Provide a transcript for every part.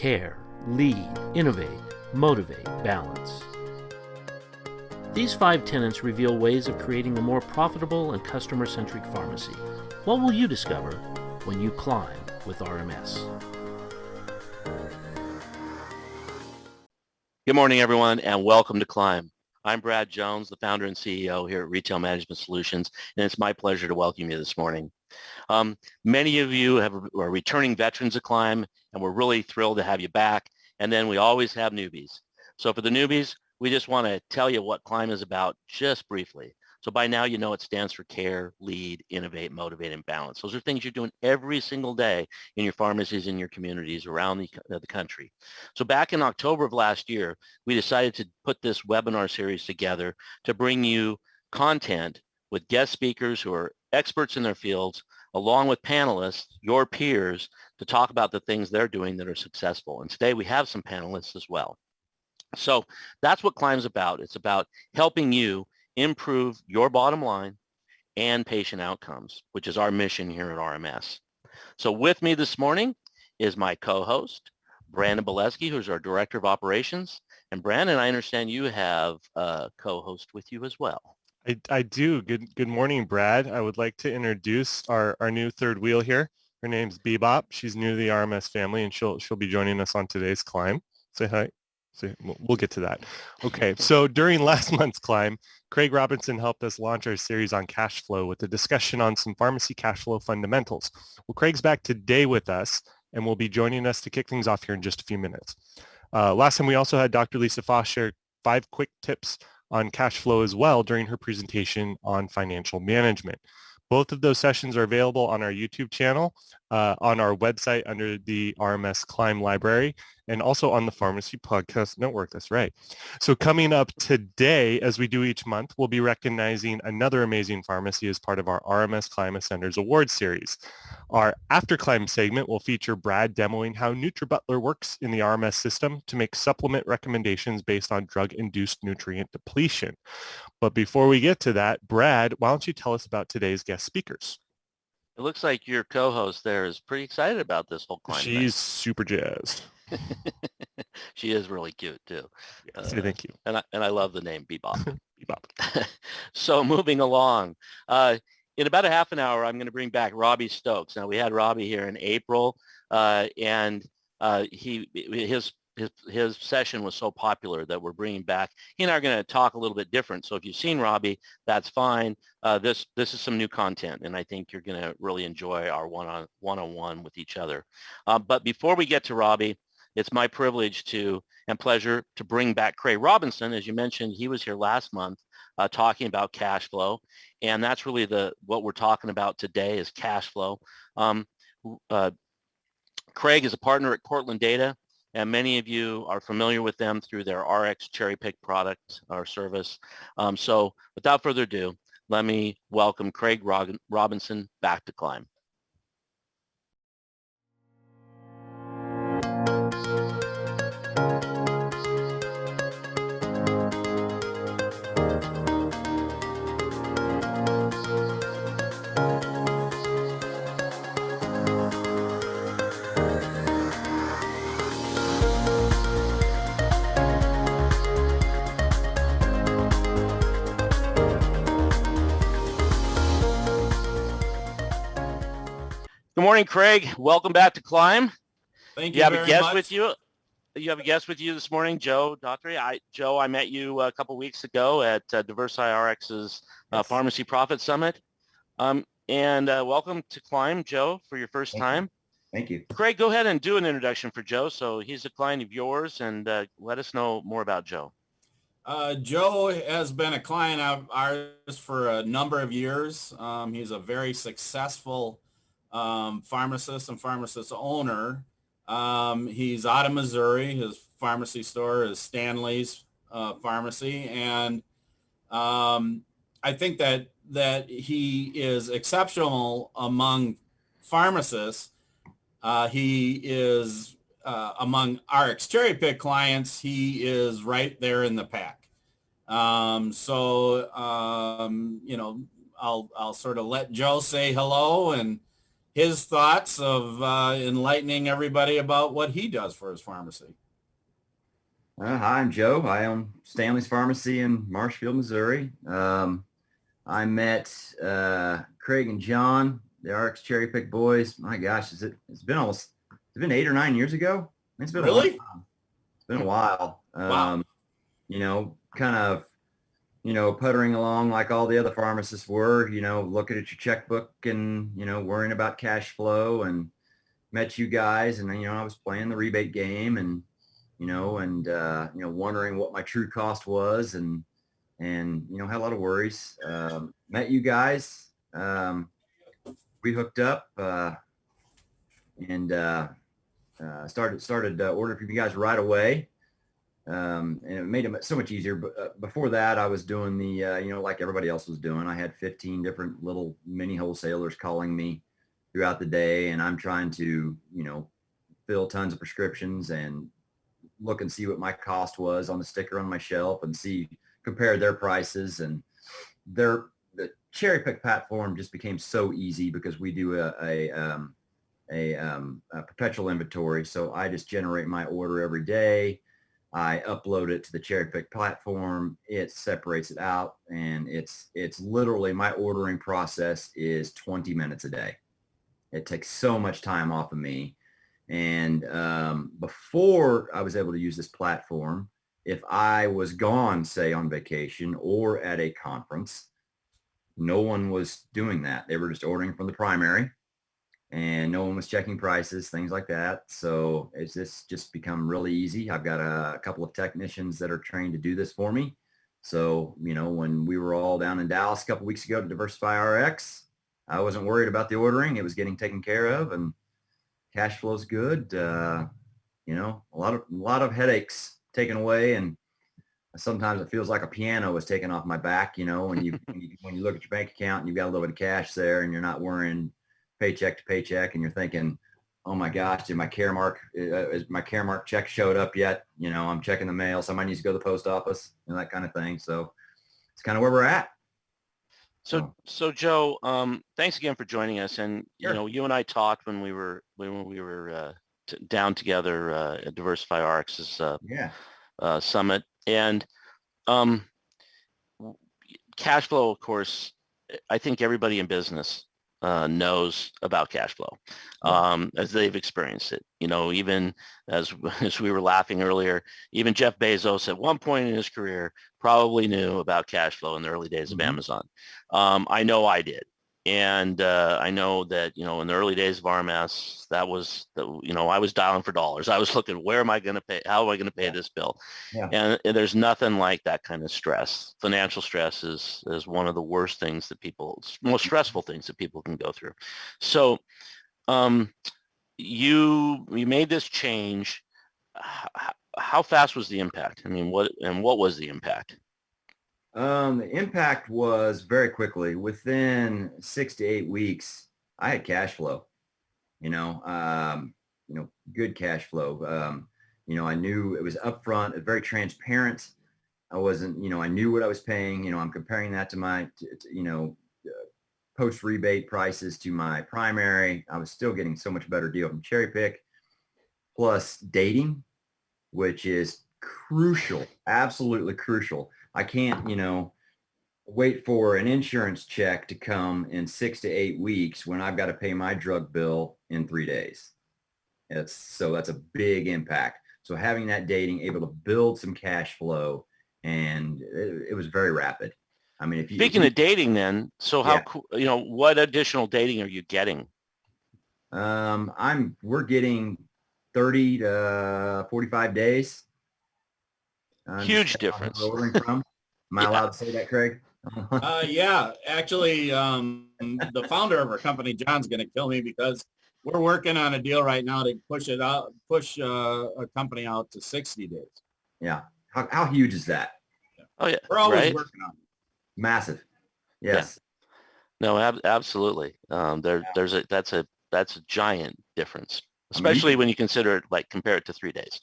care, lead, innovate, motivate, balance. These 5 tenets reveal ways of creating a more profitable and customer-centric pharmacy. What will you discover when you climb with RMS? Good morning, everyone, and welcome to CLIMB. I'm Brad Jones, the founder and CEO here at Retail Management Solutions, and it's my pleasure to welcome you this morning. Many of you are returning veterans of CLIMB, and we're really thrilled to have you back. And then we always have newbies. So for the newbies, we just want to tell you what CLIMB is about just briefly. So by now, you know it stands for care, lead, innovate, motivate, and balance. Those are things you're doing every single day in your pharmacies, in your communities around the country. So back in October of last year, we decided to put this webinar series together to bring you content with guest speakers who are experts in their fields, along with panelists, your peers, to talk about the things they're doing that are successful. And today we have some panelists as well. So that's what CLIMB's about. It's about helping you improve your bottom line and patient outcomes, which is our mission here at RMS. So with me this morning is my co-host, Brandon Bolesky, who's our Director of Operations. And Brandon, I understand you have a co-host with you as well. I do. Good morning, Brad. I would like to introduce our new third wheel here. Her name's Bebop. She's new to the RMS family, and she'll be joining us on today's CLIMB. Say hi. We'll get to that. Okay, so during last month's CLIMB, Craig Robinson helped us launch our series on cash flow with a discussion on some pharmacy cash flow fundamentals. Well, Craig's back today with us and will be joining us to kick things off here in just a few minutes. Last time we also had Dr. Lisa Foss share 5 quick tips on cash flow as well during her presentation on financial management. Both of those sessions are available on our YouTube channel, on our website under the RMS CLIMB library, and also on the Pharmacy Podcast Network. That's right. So coming up today, as we do each month, we'll be recognizing another amazing pharmacy as part of our RMS CLIMB Ascenders Awards series. Our AfterCLIMB segment will feature Brad demoing how NutriButler works in the RMS system to make supplement recommendations based on drug-induced nutrient depletion. But before we get to that, Brad, why don't you tell us about today's guest speakers? It looks like your co-host there is pretty excited about this whole CLIMB thing. She's super jazzed. She is really cute too. Yes, thank you. And I love the name Bebop. Bebop. So moving along, in about a half an hour, I'm going to bring back Robbie Stokes. Now we had Robbie here in April, and his session was so popular that we're bringing back. He and I are going to talk a little bit different. So if you've seen Robbie, that's fine. This is some new content, and I think you're going to really enjoy our one-on-one with each other. But before we get to Robbie, it's my privilege and pleasure to bring back Craig Robinson. As you mentioned, he was here last month talking about cash flow, and that's really what we're talking about today is cash flow. Craig is a partner at Cortland Data, and many of you are familiar with them through their RX Cherry Pick product or service. So without further ado, let me welcome Craig Robinson back to CLIMB. Good morning, Craig. Welcome back to CLIMB. Thank you. You have a guest with you. You have a guest with you this morning, Joe Daugherty. Joe, I met you a couple weeks ago at DiversiRx's Pharmacy Profit Summit. And welcome to CLIMB, Joe, for your first time. Thank you. Craig, go ahead and do an introduction for Joe. So he's a client of yours, and let us know more about Joe. Joe has been a client of ours for a number of years. He's a very successful pharmacist and pharmacist owner. He's out of Missouri. His pharmacy store is Stanley's Pharmacy, and I think that he is exceptional among pharmacists. He is among RX Cherry Pick clients. He is right there in the pack. You know, I'll sort of let Joe say hello, and his thoughts of enlightening everybody about what he does for his pharmacy. Hi, I'm Joe. I own Stanley's Pharmacy in Marshfield, Missouri. I met Craig and John, the RX Cherry Pick boys. My gosh, it's been 8 or 9 years ago. It's been Really? a while. It's been a while. Wow. Kind of, puttering along like all the other pharmacists were, looking at your checkbook and, worrying about cash flow, and met you guys. And, I was playing the rebate game and, wondering what my true cost was, and had a lot of worries. Met you guys. We hooked up and started ordering from you guys right away. And it made it so much easier. But before that, I was doing the, like everybody else was doing. I had 15 different little mini wholesalers calling me throughout the day, and I'm trying to, fill tons of prescriptions and look and see what my cost was on the sticker on my shelf, and compare their prices. And the Cherry Pick platform just became so easy because we do a perpetual inventory. So I just generate my order every day. I upload it to the Cherry Pick platform. It separates it out, and it's literally, my ordering process is 20 minutes a day. It takes so much time off of me. And before I was able to use this platform, if I was gone, say on vacation or at a conference, no one was doing that. They were just ordering from the primary, and no one was checking prices, things like that. So it's just become really easy. I've got a couple of technicians that are trained to do this for me. So, when we were all down in Dallas a couple weeks ago to Diversify RX, I wasn't worried about the ordering. It was getting taken care of, and cash flow's good. A lot of headaches taken away, and sometimes it feels like a piano was taken off my back. When you look at your bank account and you've got a little bit of cash there, and you're not worrying paycheck to paycheck, and you're thinking, oh my gosh, is my Caremark check showed up yet? I'm checking the mail. Somebody needs to go to the post office, and that kind of thing. So it's kind of where we're at. So Joe, thanks again for joining us. And Sure. you and I talked when we were down together at Diversify RX's summit, and cash flow, of course, I think everybody in business knows about cash flow as they've experienced it. Even as we were laughing earlier, even Jeff Bezos at one point in his career probably knew about cash flow in the early days of Amazon. I know I did. And I know that, in the early days of RMS, I was dialing for dollars. I was looking, where am I going to pay? How am I going to pay this bill? Yeah. And there's nothing like that kind of stress. Financial stress is one of the worst most stressful things that people can go through. So you made this change. How fast was the impact? I mean, what was the impact? The impact was very quickly. Within 6 to 8 weeks, I had cash flow. Good cash flow. I knew it was upfront, very transparent. I knew what I was paying. I'm comparing that to my, post rebate prices to my primary. I was still getting so much better deal from Cherry Pick, plus dating, which is crucial, absolutely crucial. I can't, wait for an insurance check to come in 6 to 8 weeks when I've got to pay my drug bill in 3 days. That's a big impact. So having that dating, able to build some cash flow, and it was very rapid. I mean, Speaking of dating then, so what additional dating are you getting? We're getting 30 to 45 days. Huge difference. Ordering from. Am I allowed to say that, Craig? Yeah, actually, the founder of our company, John's going to kill me, because we're working on a deal right now to push a company out to 60 days. Yeah. How huge is that? Oh yeah. We're always working on it. Massive. Yes. Yeah. No, absolutely. That's a giant difference, especially when you consider it, compare it to 3 days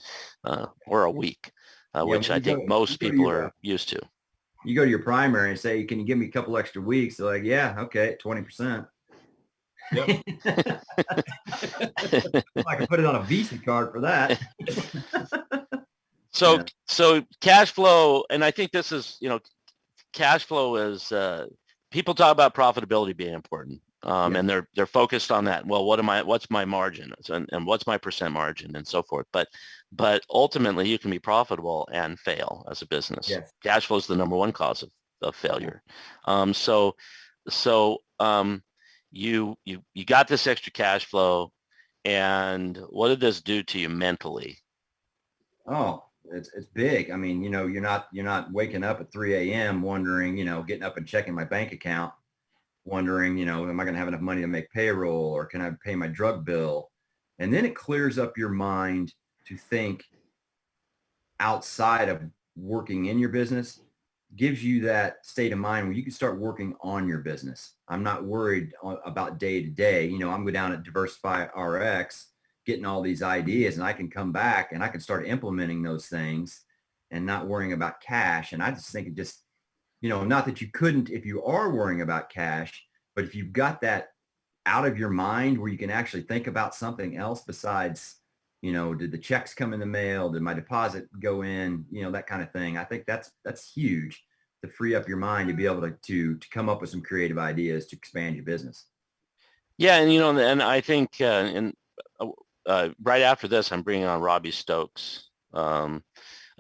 or a week, which I think most people are used to. You go to your primary and say, can you give me a couple extra weeks? They're like, yeah, okay, 20%. Yep. I can put it on a Visa card for that. So, Yeah. so cash flow, and I think this is, cash flow is, people talk about profitability being important. And they're focused on that. Well, what's my margin and what's my percent margin and so forth. But ultimately you can be profitable and fail as a business. Yes. Cash flow is the number one cause of failure. You got this extra cash flow, and what did this do to you mentally? Oh, it's big. I mean, you're not waking up at 3 a.m. wondering, getting up and checking my bank account, wondering, am I going to have enough money to make payroll, or can I pay my drug bill? And then it clears up your mind to think outside of working in your business, gives you that state of mind where you can start working on your business. I'm not worried about day to day. I'm go down at Diversify RX, getting all these ideas, and I can come back and I can start implementing those things and not worrying about cash. And I just think it just, not that you couldn't if you are worrying about cash, but if you've got that out of your mind where you can actually think about something else besides, did the checks come in the mail? Did my deposit go in? That kind of thing. I think that's huge to free up your mind to be able to come up with some creative ideas to expand your business. Yeah, and I think right after this, I'm bringing on Robbie Stokes from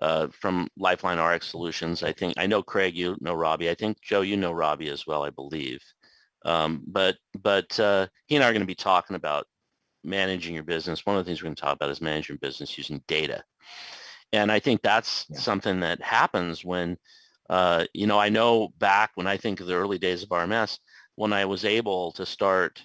LifelineRx Solutions. I know Craig, you know Robbie. I think Joe, you know Robbie as well, I believe. But he and I are going to be talking about managing your business. One of the things we're going to talk about is managing your business using data. And I think that's something that happens when, I know back when I think of the early days of RMS, when I was able to start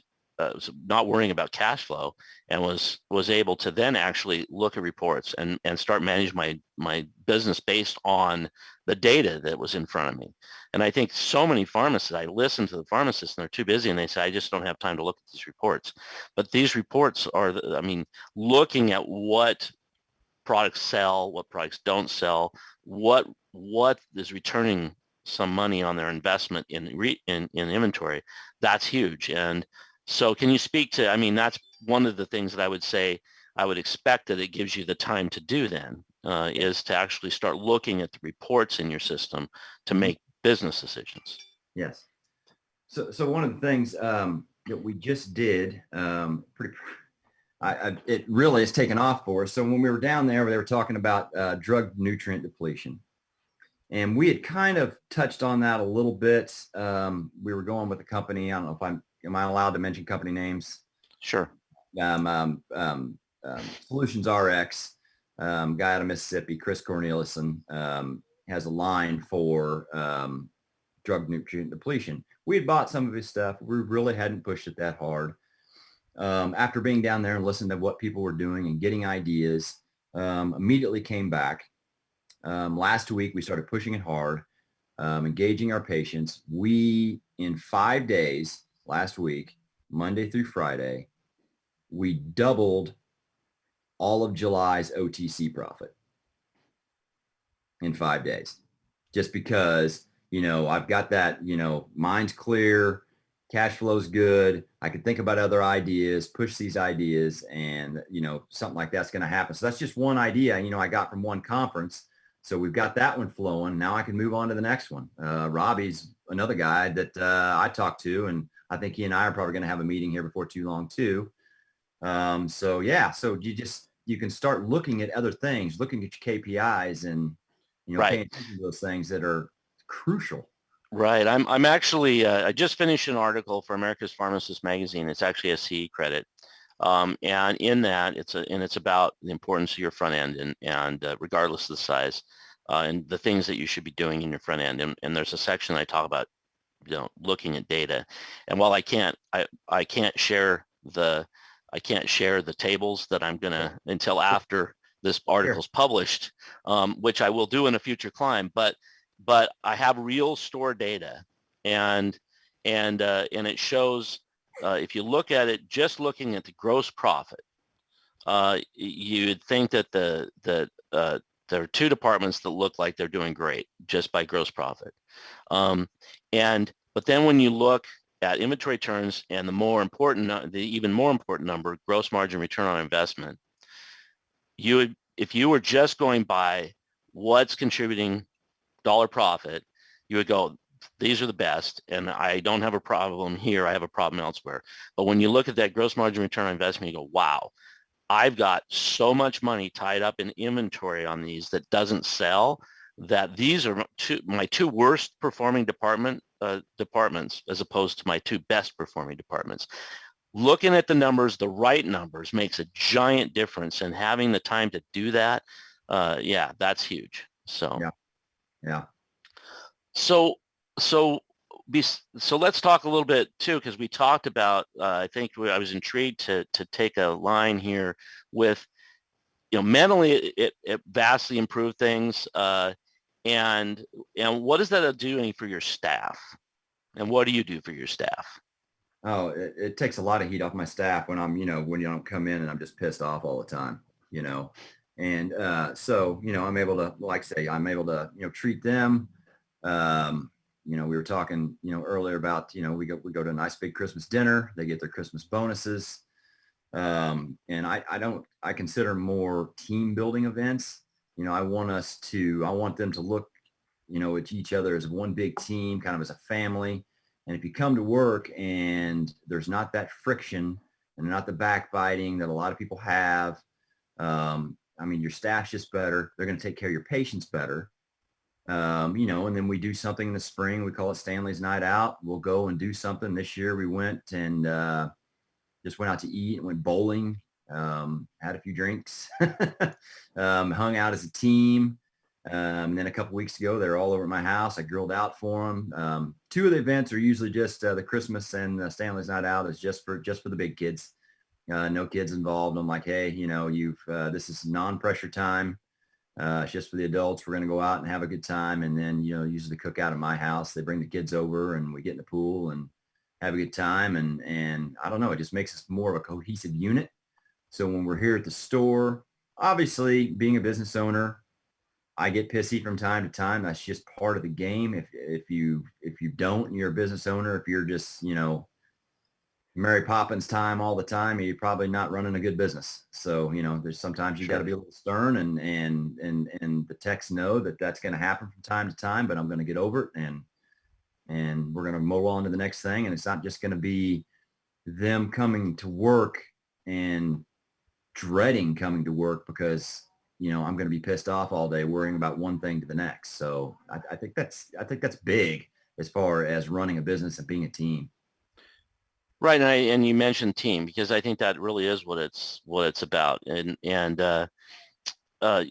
not worrying about cash flow and was able to then actually look at reports and start managing my business based on the data that was in front of me. And I think so many pharmacists, I listen to the pharmacists and they're too busy and they say, I just don't have time to look at these reports. But these reports are, looking at what products sell, what products don't sell, what is returning some money on their investment in inventory, that's huge. And so can you speak to, that's one of the things that I would say I would expect that it gives you the time to do then, is to actually start looking at the reports in your system to make business decisions. Yes. So one of the things that we just did, it really has taken off for us. So when we were down there, they were talking about drug nutrient depletion. And we had kind of touched on that a little bit. We were going with a company. I don't know if am I allowed to mention company names? Sure. Solutions RX, guy out of Mississippi, Chris Corneliuson, has a line for drug nutrient depletion. We had bought some of his stuff. We really hadn't pushed it that hard. After being down there and listening to what people were doing and getting ideas, immediately came back. Last week, we started pushing it hard, engaging our patients. We, in 5 days, last week, Monday through Friday, we doubled all of July's OTC profit in 5 days, just because, I've got that, mind's clear, cash flow's good. I can think about other ideas, push these ideas, and, something like that's going to happen. So that's just one idea, I got from one conference. So we've got that one flowing. Now I can move on to the next one. Robbie's another guy that I talked to, and I think he and I are probably going to have a meeting here before too long too. So you can start looking at other things, looking at your KPIs and, paying attention to those things that are crucial. Right. I'm actually, I just finished an article for America's Pharmacist magazine. It's actually a CE credit. And in that, it's about the importance of your front end and regardless of the size, and the things that you should be doing in your front end. And there's a section I talk about, looking at data. And while I can't share the tables that I'm gonna until after this article's published, which I will do in a future climb, but I have real store data, and it shows. If you look at it, just looking at the gross profit, you'd think that there are two departments that look like they're doing great just by gross profit. But then when you look at inventory turns and the even more important number, gross margin return on investment, if you were just going by what's contributing dollar profit, you would go, these are the best, and I don't have a problem here. I have a problem elsewhere. But when you look at that gross margin return on investment, you go, wow, I've got so much money tied up in inventory on these that doesn't sell, that these are my two worst performing departments as opposed to my two best performing departments. Looking at the numbers, the right numbers, makes a giant difference, and having the time to do that, yeah, that's huge. So yeah. So let's talk a little bit too, because we talked about, I I was intrigued to take a line here with, mentally it vastly improved things. And what is that doing for your staff? And what do you do for your staff? Oh, it takes a lot of heat off my staff when when you don't come in and I'm just pissed off all the time, and so, I'm able to, I'm able to, treat them. We were talking, earlier about, we go to a nice big Christmas dinner. They get their Christmas bonuses. And I consider more team building events. I want them to look, at each other as one big team, kind of as a family. And if you come to work and there's not that friction and not the backbiting that a lot of people have, your staff's just better. They're going to take care of your patients better. And then we do something in the spring. We call it Stanley's Night Out. We'll go and do something. This year we went and just went out to eat and went bowling, had a few drinks, hung out as a team. And then a couple weeks ago, they were all over at my house. I grilled out for them. Two of the events are usually just the Christmas and Stanley's Night Out is just for the big kids. No kids involved. I'm like, hey, this is non-pressure time. It's just for the adults. We're going to go out and have a good time. And then, usually cook out at my house. They bring the kids over and we get in the pool and have a good time. And I don't know, it just makes us more of a cohesive unit. So when we're here at the store, obviously being a business owner, I get pissy from time to time. That's just part of the game. If you don't, and you're a business owner, if you're just, Mary Poppins time all the time, you're probably not running a good business. So, there's sometimes you got to be a little stern and the techs know that that's going to happen from time to time, but I'm going to get over it and we're going to mow on to the next thing. And it's not just going to be them coming to work and dreading coming to work because, I'm going to be pissed off all day worrying about one thing to the next. So I think that's big as far as running a business and being a team. Right, and you mentioned team because I think that really is what it's about, and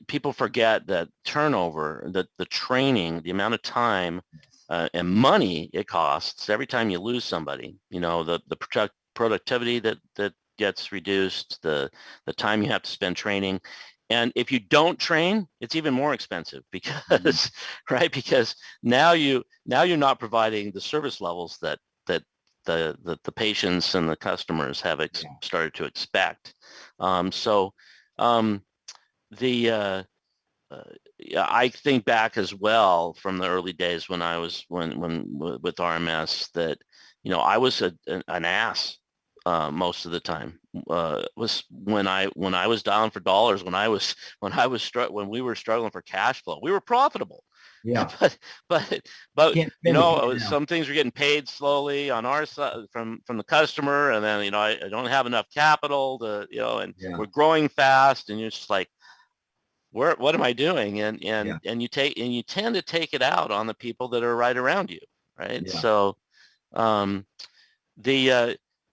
people forget that turnover, the training, the amount of time and money it costs every time you lose somebody. The productivity that gets reduced, the time you have to spend training. And if you don't train, it's even more expensive because, right? Because now you're not providing the service levels that the patients and the customers have started to expect. I think back as well from the early days when I was when with RMS that I was an ass most of the time. Was when I was down for dollars, when we were struggling for cash flow, we were profitable. Yeah. But some things were getting paid slowly on our side from the customer, and then I don't have enough capital to we're growing fast, and you're just like, what am I doing? And you tend to take it out on the people that are right around you, right? Yeah. So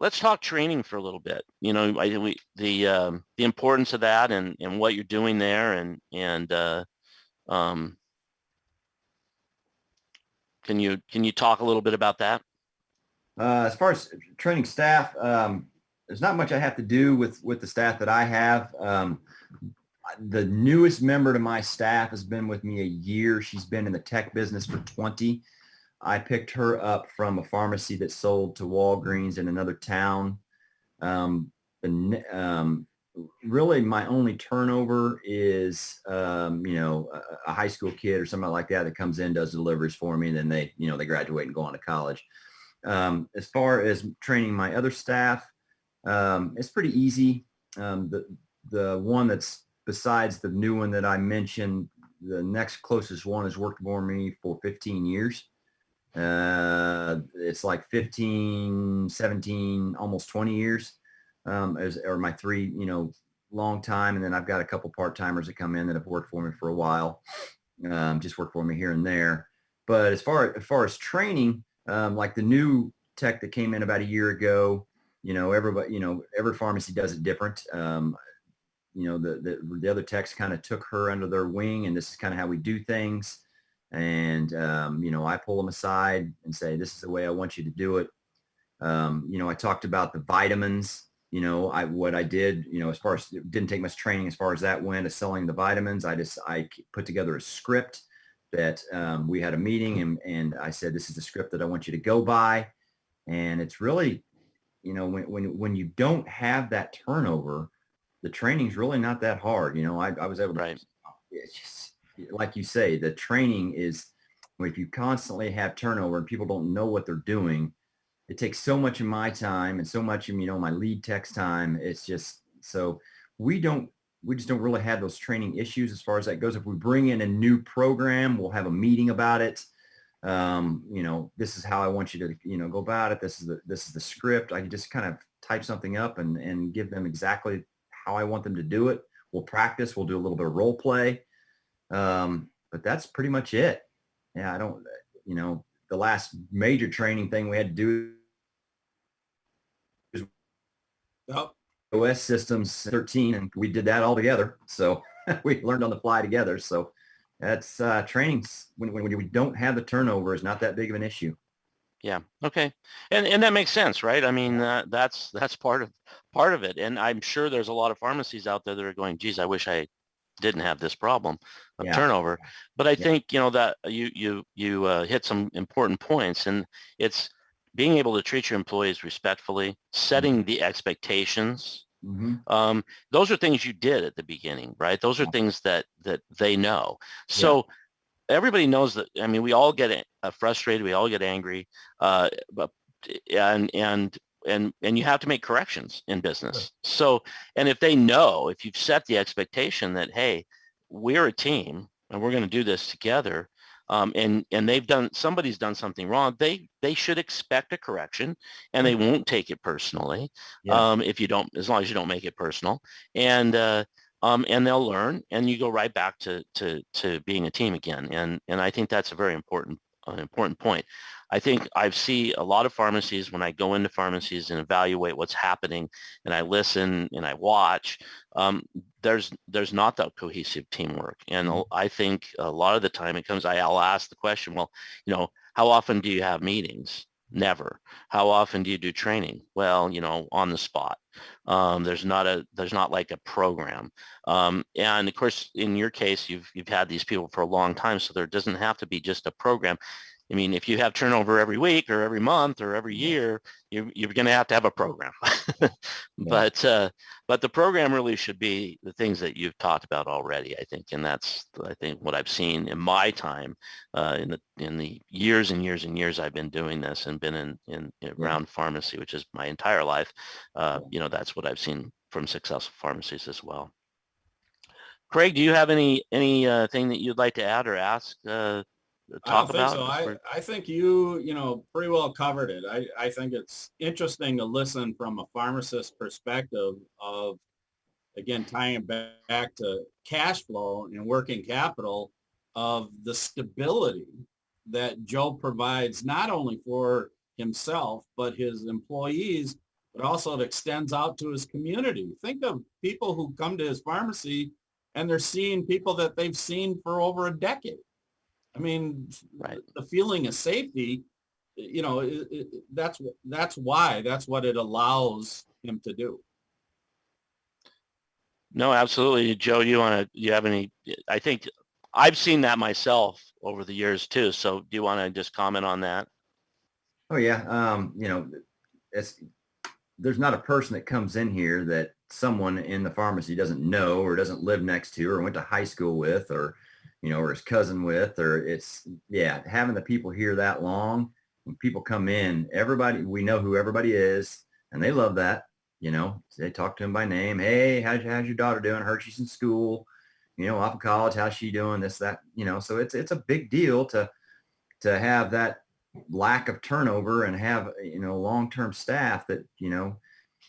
let's talk training for a little bit. The importance of that and what you're doing there, and can you talk a little bit about that? As far as training staff, there's not much I have to do with the staff that I have. The newest member to my staff has been with me a year. She's been in the tech business for 20. I picked her up from a pharmacy that sold to Walgreens in another town. Really, my only turnover is, a high school kid or something like that comes in, does deliveries for me, and then they graduate and go on to college. As far as training my other staff, it's pretty easy. The one that's besides the new one that I mentioned, the next closest one has worked for me for 15 years. It's like 15, 17, almost 20 years, are my three, long time. And then I've got a couple part-timers that come in that have worked for me for a while, just work for me here and there. But as far as training, like the new tech that came in about a year ago, everybody, every pharmacy does it different. The other techs kind of took her under their wing, and this is kind of how we do things. And, I pull them aside and say, this is the way I want you to do it. I talked about the vitamins, what I did, as far as it didn't take much training as far as that went, as selling the vitamins. I put together a script that we had a meeting, and I said, this is the script that I want you to go by. And it's really, when you don't have that turnover, the training's really not that hard. I was able to, Right. It's just like you say, the training is, if you constantly have turnover and people don't know what they're doing, it takes so much of my time and so much of, my lead tech's time. It's just, so we just don't really have those training issues as far as that goes. If we bring in a new program, we'll have a meeting about it. This is how I want you to, go about it. This is the script. I can just kind of type something up and give them exactly how I want them to do it. We'll practice. We'll do a little bit of role play. But that's pretty much it. Yeah, I don't, the last major training thing we had to do is OS systems 13, and we did that all together. So we learned on the fly together. So that's trainings when we don't have the turnover is not that big of an issue. Yeah. Okay. And that makes sense, right? I mean, that's part of it. And I'm sure there's a lot of pharmacies out there that are going, geez, I wish I didn't have this problem of turnover. But I think, that you hit some important points, and it's being able to treat your employees respectfully, setting the expectations. Mm-hmm. Those are things you did at the beginning, right? Those are things that they know. So everybody knows that. I mean, we all get frustrated. We all get angry, but and you have to make corrections in business. So, and if they know, if you've set the expectation that, hey, we're a team and we're going to do this together, and somebody's done something wrong, they should expect a correction, and they won't take it personally. If you don't, as long as you don't make it personal, and they'll learn, and you go right back to being a team again. And I think that's a very important point. I think I see a lot of pharmacies, when I go into pharmacies and evaluate what's happening, and I listen and I watch, there's not that cohesive teamwork. And I think a lot of the time I'll ask the question, well, how often do you have meetings? Never. How often do you do training? Well, on the spot. There's not like a program. And of course, in your case, you've had these people for a long time, so there doesn't have to be just a program. I mean, if you have turnover every week or every month or every year, you're going to have a program. But the program really should be the things that you've talked about already, I think. And that's, I think, what I've seen in my time, in the years and years and years I've been doing this and been in around pharmacy, which is my entire life. That's what I've seen from successful pharmacies as well. Craig, do you have any thing that you'd like to add or ask? Talk about? So. I think you pretty well covered it. I think it's interesting to listen from a pharmacist perspective of, again, tying it back to cash flow and working capital, of the stability that Joe provides, not only for himself, but his employees, but also it extends out to his community. Think of people who come to his pharmacy and they're seeing people that they've seen for over a decade. I mean, the feeling of safety, that's what it allows him to do. No, absolutely. Joe, you have any, I think I've seen that myself over the years too. So do you want to just comment on that? Oh yeah. There's not a person that comes in here that someone in the pharmacy doesn't know or doesn't live next to or went to high school with, or or his cousin with, or having the people here that long, when people come in, we know who everybody is, and they love that. They talk to them by name. Hey, how's your daughter doing? Heard she's in school, off of college. How's she doing? This, that, so it's a big deal to have that lack of turnover and have, long-term staff that,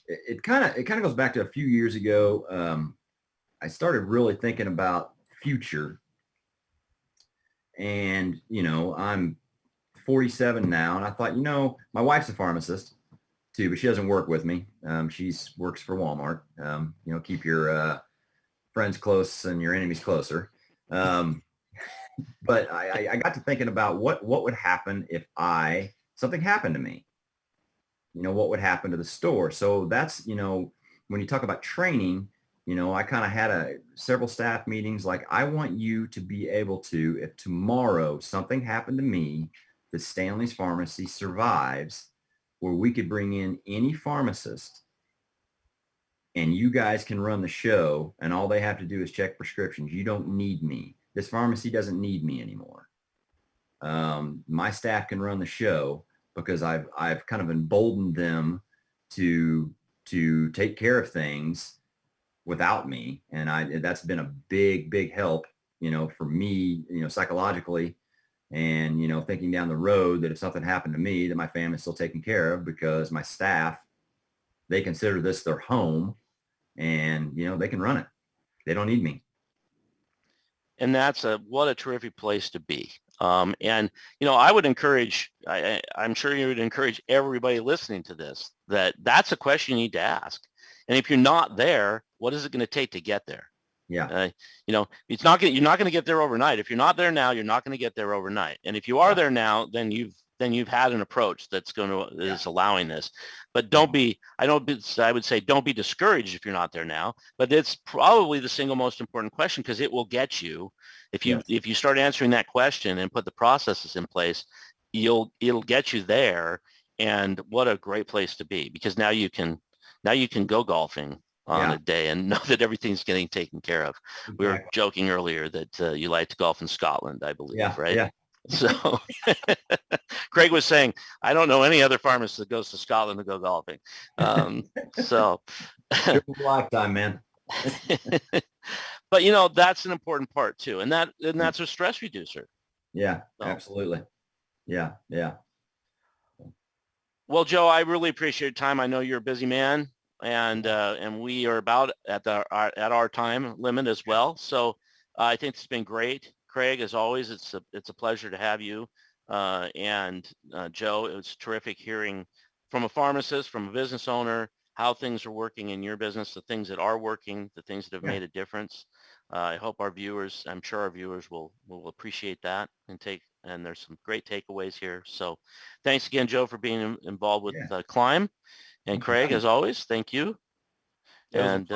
it kind of goes back to a few years ago. I started really thinking about future, and, I'm 47 now, and I thought, my wife's a pharmacist too, but she doesn't work with me. She works for Walmart. Keep your friends close and your enemies closer. But I got to thinking about what would happen if something happened to me. What would happen to the store? So that's, when you talk about training, I kind of had several staff meetings. Like, I want you to be able to, if tomorrow something happened to me, that Stanley's Pharmacy survives, where we could bring in any pharmacist and you guys can run the show, and all they have to do is check prescriptions. You don't need me. This pharmacy doesn't need me anymore. My staff can run the show because I've kind of emboldened them to take care of things without me. And that's been a big help, for me, psychologically, and, thinking down the road that if something happened to me, that my family's still taken care of, because my staff, they consider this their home, and, they can run it. They don't need me. And what a terrific place to be. And, I would encourage, I'm sure you would encourage everybody listening to this, that's a question you need to ask. And if you're not there, what is it going to take to get there? Yeah. You're not going to get there overnight. If you're not there now, you're not going to get there overnight. And if you are there now, then you've had an approach is allowing this. But I would say don't be discouraged if you're not there now, but it's probably the single most important question, because it will get you, if you start answering that question and put the processes in place, it'll get you there. And what a great place to be, because now you can go golfing on a day and know that everything's getting taken care of. Exactly. We were joking earlier that you like to golf in Scotland, I believe, right? Yeah. So Craig was saying, I don't know any other pharmacist that goes to Scotland to go golfing. Lifetime, man. But that's an important part too, and that's a stress reducer. Yeah, absolutely. Yeah. Well, Joe, I really appreciate your time. I know you're a busy man, and we are about at our time limit as well. So I think it's been great. Craig, as always, it's a pleasure to have you. And Joe, it was terrific hearing from a pharmacist, from a business owner, how things are working in your business, the things that are working, the things that have made a difference. I hope I'm sure our viewers will appreciate that and there's some great takeaways here. So thanks again, Joe, for being involved with CLIMB. And Craig, as always, thank you. And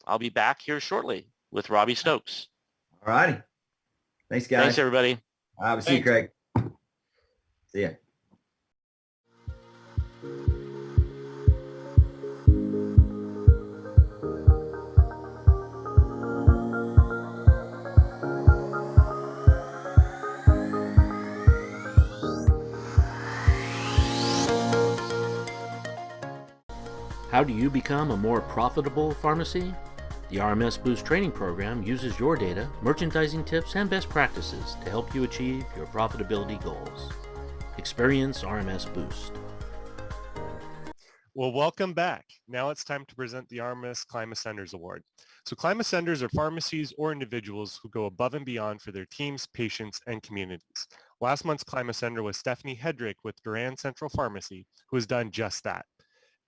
I'll be back here shortly with Robbie Stokes. All righty. Thanks, guys. Thanks, everybody. All right, see you, Craig. See ya. How do you become a more profitable pharmacy? The RMS Boost training program uses your data, merchandising tips, and best practices to help you achieve your profitability goals. Experience RMS Boost. Well, welcome back. Now it's time to present the RMS CLIMB Ascenders Award. So CLIMB Ascenders are pharmacies or individuals who go above and beyond for their teams, patients, and communities. Last month's CLIMB Ascender was Stephanie Hedrick with Grand Central Pharmacy, who has done just that.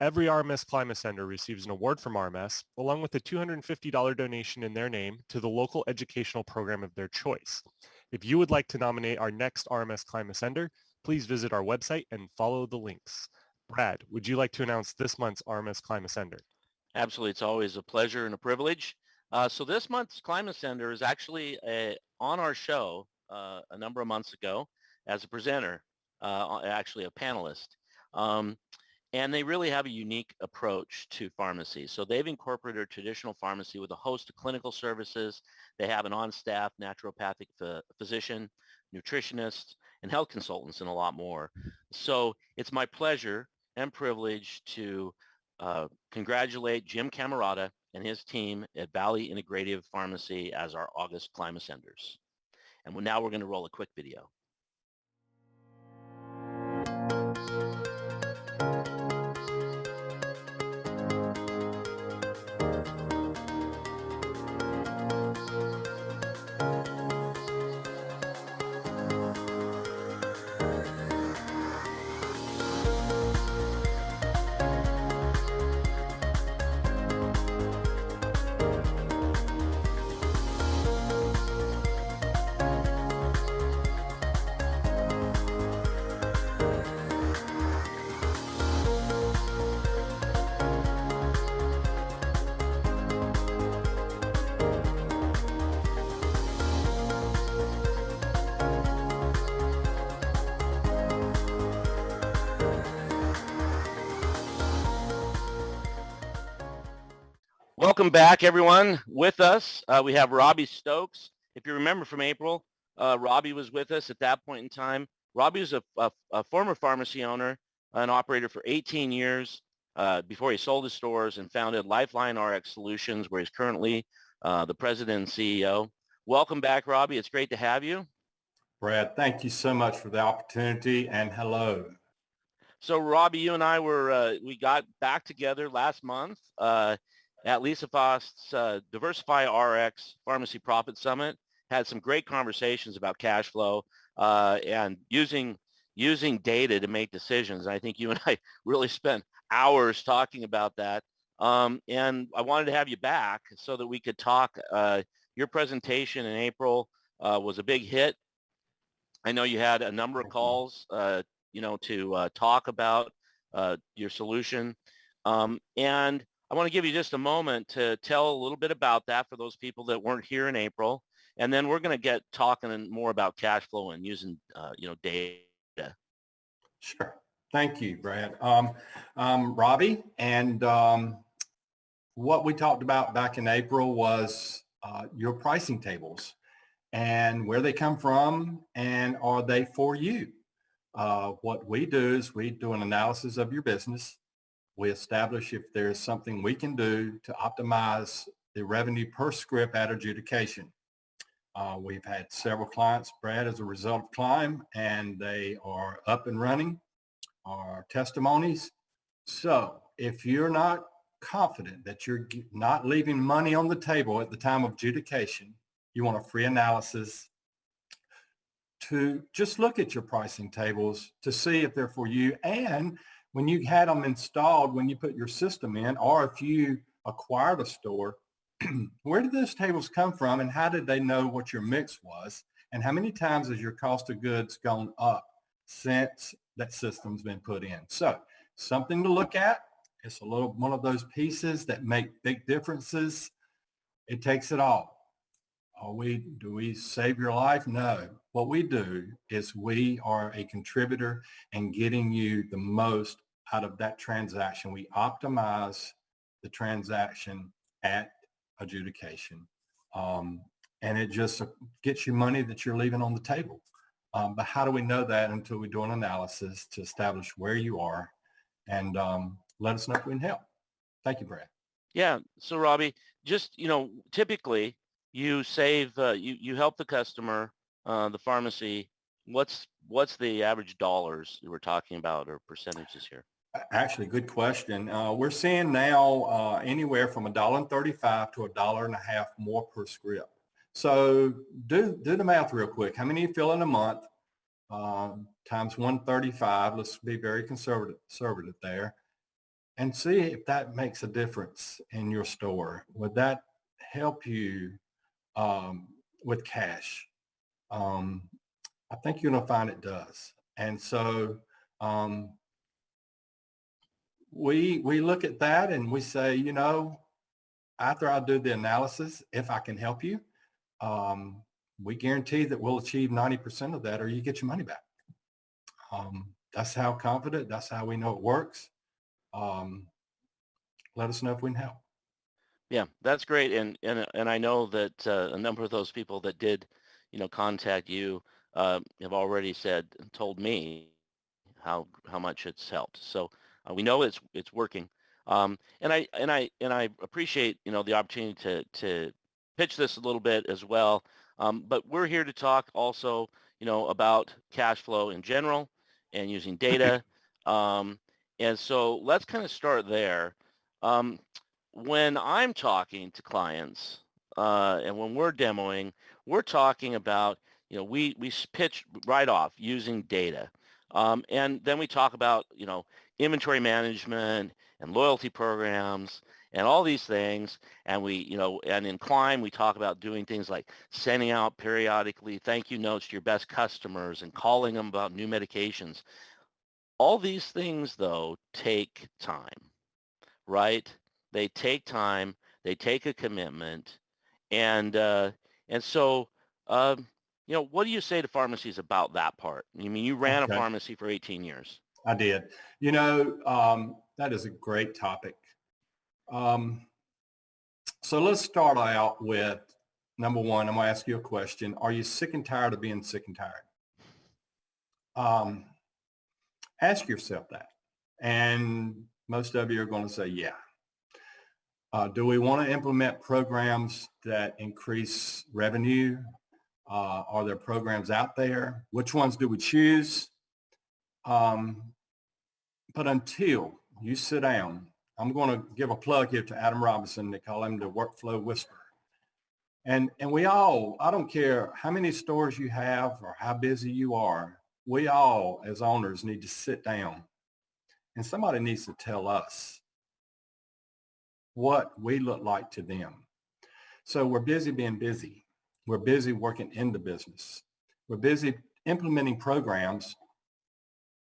Every RMS CLIMB Ascender receives an award from RMS, along with a $250 donation in their name to the local educational program of their choice. If you would like to nominate our next RMS CLIMB Ascender, please visit our website and follow the links. Brad, would you like to announce this month's RMS CLIMB Ascender? Absolutely. It's always a pleasure and a privilege. So this month's CLIMB Ascender is actually on our show a number of months ago as a presenter, actually a panelist. And they really have a unique approach to pharmacy. So they've incorporated a traditional pharmacy with a host of clinical services. They have an on-staff naturopathic physician, nutritionist, and health consultants, and a lot more. So it's my pleasure and privilege to congratulate Jim Camerata and his team at Valley Integrative Pharmacy as our August CLIMB Ascenders. And now we're going to roll a quick video. Welcome back, everyone. With us, we have Robbie Stokes. If you remember from April, Robbie was with us at that point in time. Robbie was a former pharmacy owner and operator for 18 years before he sold his stores and founded LifelineRx Solutions, where he's currently the president and CEO. Welcome back, Robbie. It's great to have you. Brad, thank you so much for the opportunity, and hello. So, Robbie, you and I we got back together last month at Lisa Faust's Diversify RX Pharmacy Profit Summit. Had some great conversations about cash flow and using data to make decisions. I think you and I really spent hours talking about that. And I wanted to have you back so that we could talk. Your presentation in April was a big hit. I know you had a number of calls, to talk about your solution. And I want to give you just a moment to tell a little bit about that for those people that weren't here in April. And then we're going to get talking more about cash flow and using, data. Sure. Thank you, Brad. Robbie, and what we talked about back in April was your pricing tables and where they come from and are they for you? What we do is we do an analysis of your business. We establish if there's something we can do to optimize the revenue per script at adjudication. We've had several clients, Brad, as a result of CLIMB, and they are up and running, our testimonies. So if you're not confident that you're not leaving money on the table at the time of adjudication, you want a free analysis to just look at your pricing tables to see if they're for you. And when you had them installed, when you put your system in, or if you acquired a store, where did those tables come from and how did they know what your mix was? And how many times has your cost of goods gone up since that system's been put in? So something to look at. It's one of those pieces that make big differences. It takes it all. Do we save your life? No. What we do is we are a contributor in getting you the most out of that transaction. We optimize the transaction at adjudication. And it just gets you money that you're leaving on the table. But how do we know that until we do an analysis to establish where you are and let us know if we can help. Thank you, Brad. Yeah. So Robbie, just, typically you save, you help the customer, the pharmacy. What's the average dollars we're talking about or percentages here? Actually, good question. We're seeing now anywhere from $1.35 to $1.50 more per script. So do the math real quick. How many you fill in a month times 135? Let's be very conservative there, and see if that makes a difference in your store. Would that help you with cash? I think you're going to find it does. And so we look at that and we say, after I do the analysis, if I can help you, we guarantee that we'll achieve 90% of that or you get your money back. That's how confident, that's how we know it works. let us know if we can help. Yeah, that's great. And I know that a number of those people that did, contact you have already told me how much it's helped. So we know it's working. And I appreciate, the opportunity to pitch this a little bit as well. But we're here to talk also, about cash flow in general and using data. And so let's kind of start there. When I'm talking to clients and when we're demoing, we're talking about, we pitch right off using data. And then we talk about, inventory management and loyalty programs and all these things. And and in CLIMB, we talk about doing things like sending out periodically thank you notes to your best customers and calling them about new medications. All these things, though, take time, right? They take time. They take a commitment. And so, what do you say to pharmacies about that part? I mean, you ran a Okay. pharmacy for 18 years. I did. That is a great topic. So let's start out with number one. I'm going to ask you a question. Are you sick and tired of being sick and tired? Ask yourself that. And most of you are going to say, yeah. Do we want to implement programs that increase revenue? Are there programs out there? Which ones do we choose? But until you sit down, I'm going to give a plug here to Adam Robinson. They call him the workflow whisperer. And we all, I don't care how many stores you have or how busy you are, we all as owners need to sit down and somebody needs to tell us what we look like to them. So we're busy being busy. We're busy working in the business. We're busy implementing programs,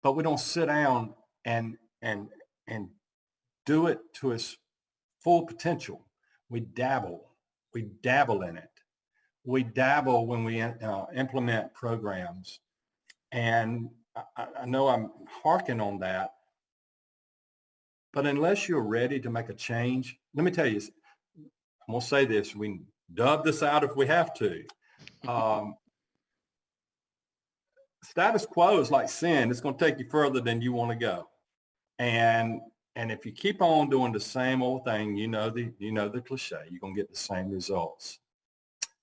but we don't sit down and do it to its full potential. We dabble in it. We dabble when we implement programs. And I know I'm harking on that, but unless you're ready to make a change, let me tell you, I'm going to say this, we can dub this out if we have to. Status quo is like sin. It's going to take you further than you want to go. And if you keep on doing the same old thing, the cliche, you're going to get the same results.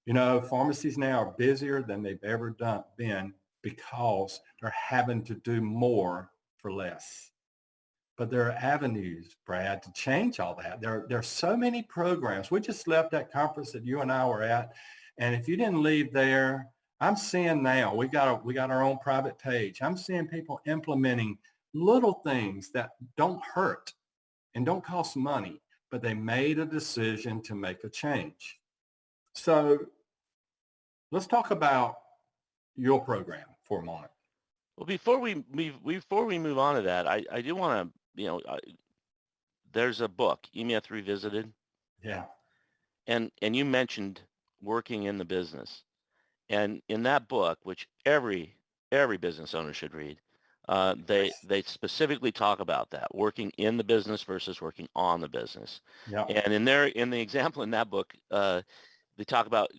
Pharmacies now are busier than they've ever been because they're having to do more for less. But there are avenues, Brad, to change all that. There are so many programs. We just left that conference that you and I were at. And if you didn't leave there, I'm seeing now, we got our own private page. I'm seeing people implementing little things that don't hurt and don't cost money, but they made a decision to make a change. So let's talk about your program for a moment. Well, before we move on to that, I do want to, there's a book, E-Myth Revisited. Yeah. And you mentioned working in the business. And in that book, which every business owner should read, they specifically talk about that, working in the business versus working on the business. Yeah. And in the example in that book, they talk about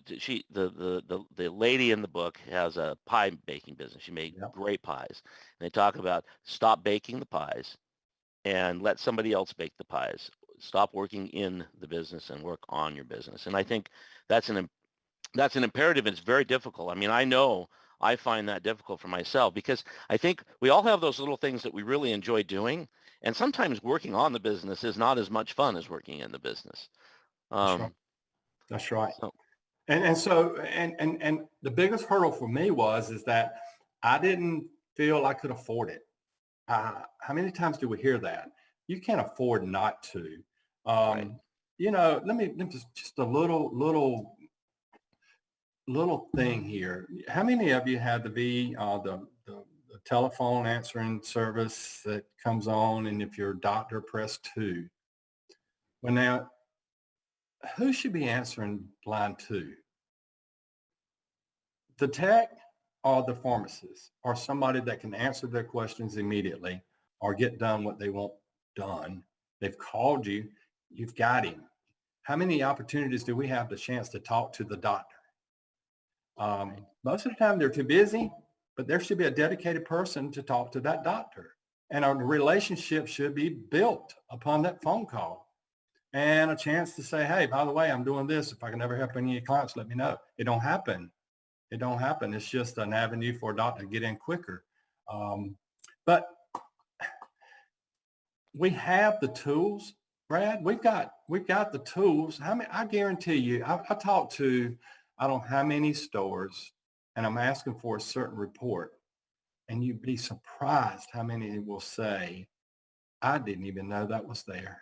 the lady in the book has a pie baking business. She made great pies. And they talk about stop baking the pies and let somebody else bake the pies. Stop working in the business and work on your business. And I think that's an imperative. It's very difficult. I mean, I know I find that difficult for myself because I think we all have those little things that we really enjoy doing. And sometimes working on the business is not as much fun as working in the business. That's right. So. And so the biggest hurdle for me is that I didn't feel I could afford it. How many times do we hear that? You can't afford not to. Right. Let me just a little thing here. How many of you had the telephone answering service that comes on, and if you're a doctor, press 2? Well, now, who should be answering line 2? The tech or the pharmacist or somebody that can answer their questions immediately or get done what they want done. They've called you. You've got him. How many opportunities do we have the chance to talk to the doctor? Most of the time they're too busy, but there should be a dedicated person to talk to that doctor. And our relationship should be built upon that phone call and a chance to say, hey, by the way, I'm doing this. If I can ever help any of your clients, let me know. It don't happen. It don't happen. It's just an avenue for a doctor to get in quicker. But we have the tools, Brad. We've got the tools. I guarantee you, I talked to, I don't know how many stores, and I'm asking for a certain report. And you'd be surprised how many will say, I didn't even know that was there.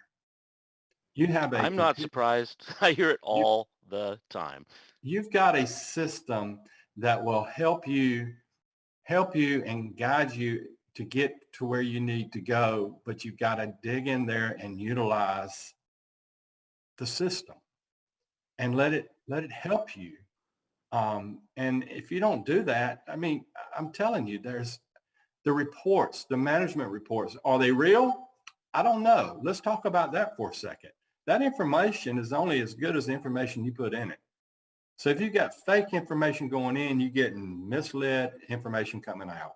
You have I'm not surprised. I hear it all the time. You've got a system that will help you and guide you to get to where you need to go, but you've got to dig in there and utilize the system and let it help you. And if you don't do that, I mean, I'm telling you, there's the reports, the management reports. Are they real? I don't know. Let's talk about that for a second. That information is only as good as the information you put in it. So if you've got fake information going in, you're getting misled information coming out.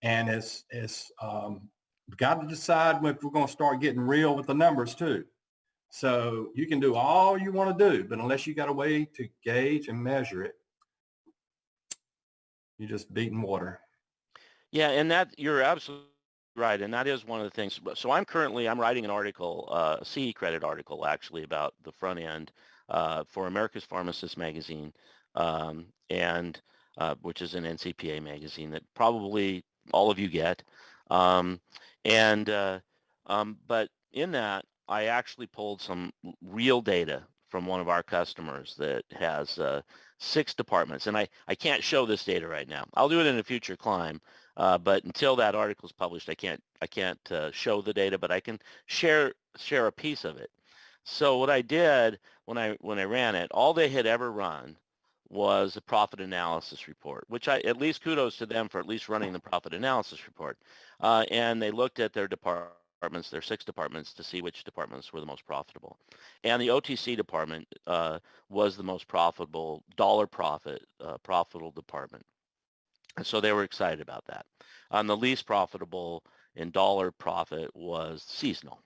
And it's we've got to decide if we're going to start getting real with the numbers too. So you can do all you want to do, but unless you got a way to gauge and measure it, you're just beating water. Yeah, and that you're absolutely right, and that is one of the things. So I'm writing an article, a CE credit article actually, about the front end for America's Pharmacist magazine, and which is an NCPA magazine that probably all of you get. But in that, I actually pulled some real data from one of our customers that has 6 departments. And I can't show this data right now. I'll do it in a future climb. But until that article is published, I can't show the data, but I can share a piece of it. So what I did when I ran it, all they had ever run was a profit analysis report, which at least kudos to them for at least running the profit analysis report. And they looked at their departments, their 6 departments, to see which departments were the most profitable. And the OTC department was the most profitable, dollar profitable department. And so they were excited about that. The least profitable in dollar profit was seasonal.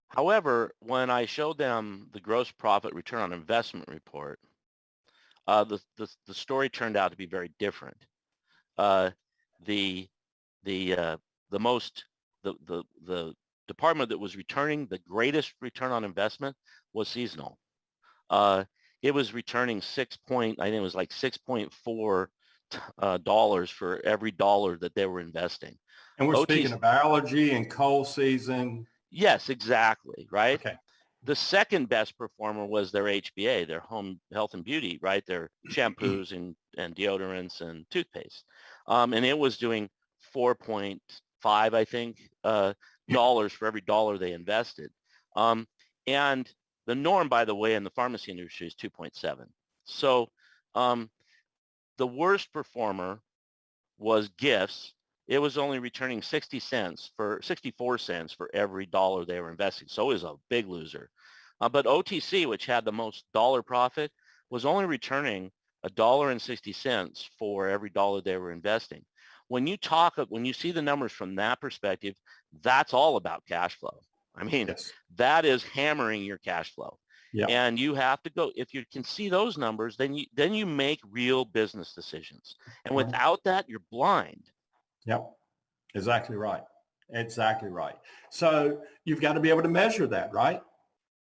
However, when I showed them the gross profit return on investment report, the story turned out to be very different. The department that was returning the greatest return on investment was seasonal. It was returning $6.4 dollars for every dollar that they were investing. And we're speaking of allergy and cold season. Yes, exactly, right? Okay. The second best performer was their HBA, their home health and beauty, right? Their shampoos and deodorants and toothpaste. And it was doing 4.5, I think, dollars for every dollar they invested. And the norm, by the way, in the pharmacy industry is 2.7. So the worst performer was gifts. It was only returning 64 cents for every dollar they were investing. So it was a big loser. But OTC, which had the most dollar profit, was only returning $1.60 for every dollar they were investing. When you see the numbers from that perspective, that's all about cash flow. I mean, yes. That is hammering your cash flow. Yep. And you have to go, if you can see those numbers, then you make real business decisions. And without that, you're blind. Yep, exactly right. Exactly right. So you've got to be able to measure that, right?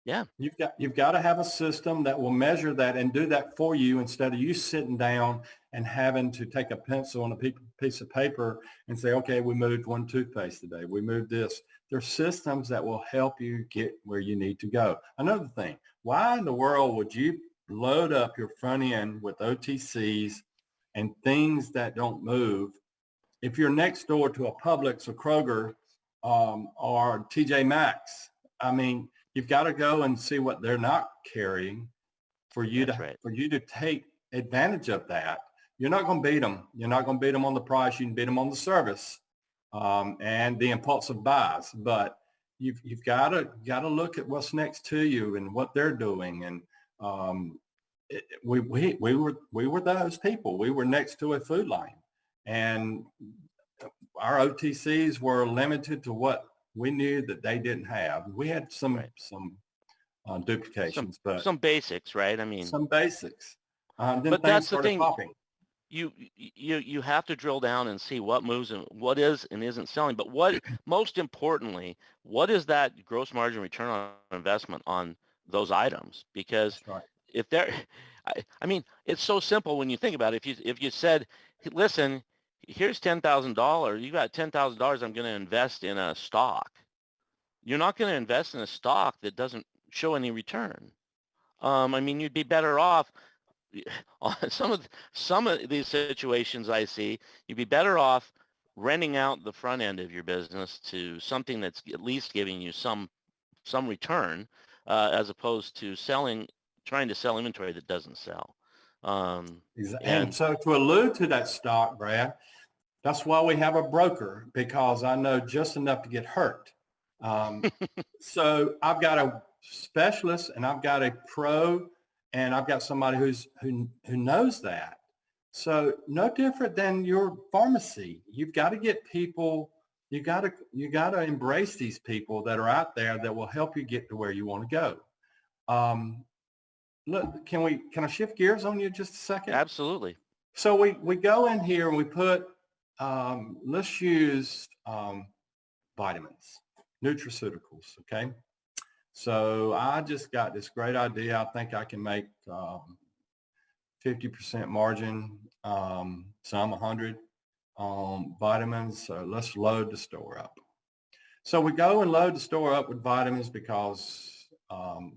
Yeah. You've got to have a system that will measure that and do that for you instead of you sitting down and having to take a pencil and a piece of paper and say, okay, we moved 1 toothpaste today. We moved this. There's systems that will help you get where you need to go. Another thing, why in the world would you load up your front end with OTCs and things that don't move if you're next door to a Publix or Kroger or TJ Maxx? I mean, you've got to go and see what they're not carrying for you to take advantage of that. You're not going to beat them. You're not going to beat them on the price. You can beat them on the service. and the impulsive buys. But you've got to look at what's next to you and what they're doing. And we were those people. We were next to a food line, and our OTCs were limited to what we knew that they didn't have. We had some duplications, but some basics, right? I mean, some basics. Then but things that's the started thing. popping. You have to drill down and see what moves and what is and isn't selling. But what, most importantly, what is that gross margin return on investment on those items? Because That's right. if they're, I mean, it's so simple when you think about it. If you said, listen, here's $10,000, you got $10,000 I'm going to invest in a stock. You're not going to invest in a stock that doesn't show any return. I mean, you'd be better off on some of these situations I see, you'd be better off renting out the front end of your business to something that's at least giving you some return, as opposed to trying to sell inventory that doesn't sell. And so to allude to that stock, Brad, that's why we have a broker, because I know just enough to get hurt. So I've got a specialist and I've got a pro, and I've got somebody who knows that. So no different than your pharmacy. You've got to get people, you got to embrace these people that are out there that will help you get to where you want to go. Look, can I shift gears on you just a second? Absolutely. So we go in here and we put, let's use vitamins, nutraceuticals, okay? So I just got this great idea. I think I can make 50% margin, some 100 vitamins. So let's load the store up. So we go and load the store up with vitamins because it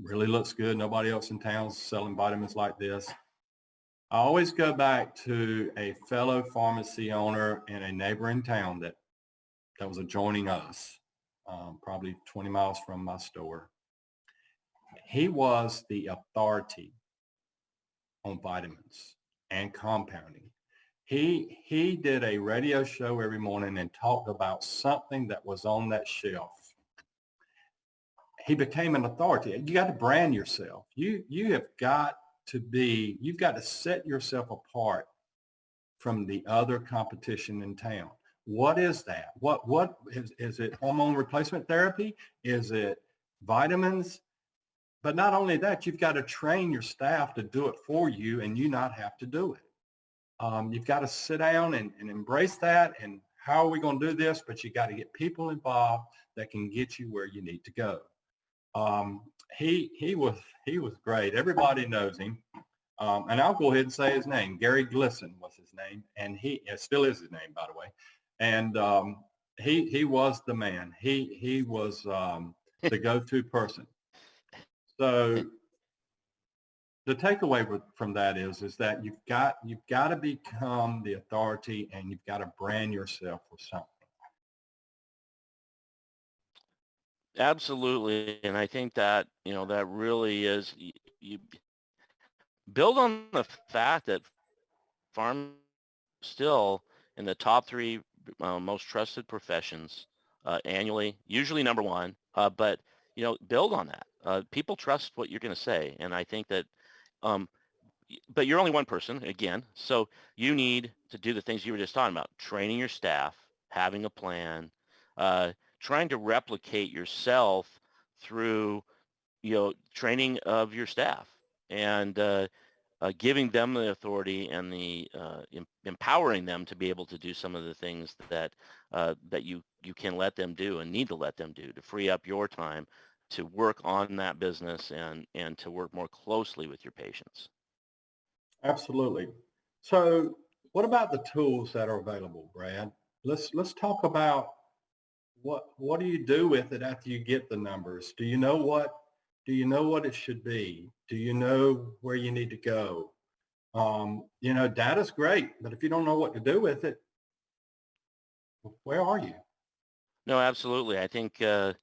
really looks good. Nobody else in town's selling vitamins like this. I always go back to a fellow pharmacy owner in a neighboring town that was adjoining us. Probably 20 miles from my store. He was the authority on vitamins and compounding. He did a radio show every morning and talked about something that was on that shelf. He became an authority. You got to brand yourself. You've got to set yourself apart from the other competition in town. What is that? What is it? Hormone replacement therapy? Is it vitamins? But not only that, you've got to train your staff to do it for you and you not have to do it. You've got to sit down and embrace that. And how are we going to do this? But you got to get people involved that can get you where you need to go. He was great. Everybody knows him. And I'll go ahead and say his name. Gary Glisson was his name. And it still is his name, by the way. And he was the man. He was the go-to person. So the takeaway from that is that you've got to become the authority, and you've got to brand yourself with something. Absolutely. And I think that, that really is, you build on the fact that farm still in the top 3 most trusted professions annually, usually number 1, but build on that. People trust what you're going to say, and I think that but you're only one person again, so you need to do the things you were just talking about: training your staff, having a plan, trying to replicate yourself through training of your staff, and giving them the authority and the empowering them to be able to do some of the things that you can let them do and need to let them do to free up your time to work on that business and to work more closely with your patients. Absolutely. So what about the tools that are available, Brad? Let's talk about what do you do with it after you get the numbers? Do you know what it should be? Do you know where you need to go? Data's great, but if you don't know what to do with it, where are you? No, absolutely. I think, and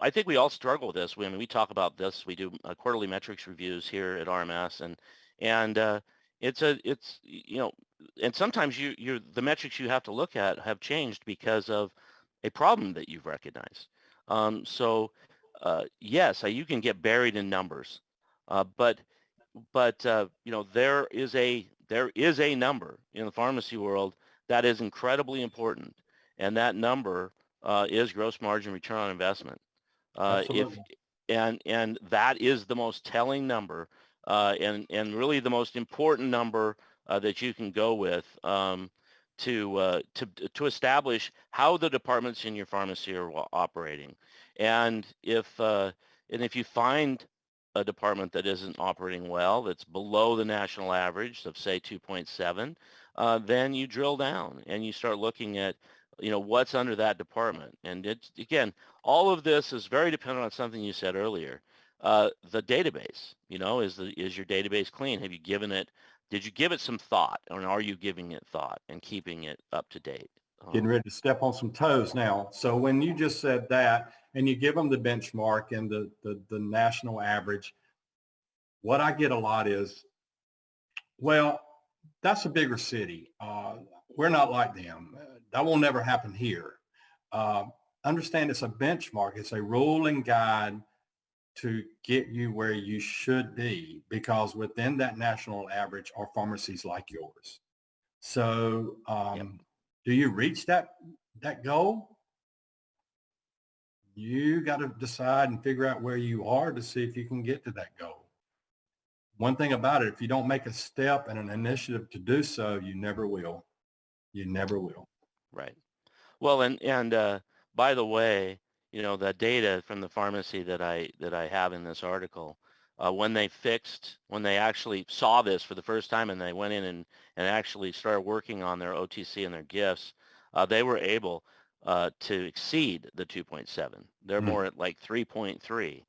I think we all struggle with this. We talk about this. We do quarterly metrics reviews here at RMS, and and sometimes the metrics you have to look at have changed because of a problem that you've recognized. Yes, you can get buried in numbers, but there is a number in the pharmacy world that is incredibly important, and that number is gross margin return on investment. Absolutely. And that is the most telling number, and really the most important number that you can go with to establish how the departments in your pharmacy are operating. And if you find a department that isn't operating well, that's below the national average of say 2.7, then you drill down and you start looking at what's under that department. And it's, again, all of this is very dependent on something you said earlier. The database, is your database clean? Did you give it some thought, or are you giving it thought and keeping it up to date? Getting ready to step on some toes now. So when you just said that, and you give them the benchmark and the national average, what I get a lot is, well, that's a bigger city. We're not like them. That will never happen here. Understand it's a benchmark. It's a rolling guide to get you where you should be, because within that national average are pharmacies like yours. So do you reach that goal? You got to decide and figure out where you are to see if you can get to that goal. One thing about it, if you don't make a step and an initiative to do so, you never will. You never will. Right. Well, and by the way, the data from the pharmacy that I have in this article, when they actually saw this for the first time and they went in and actually started working on their OTC and their gifts, they were able to exceed the 2.7. They're more at like 3.3.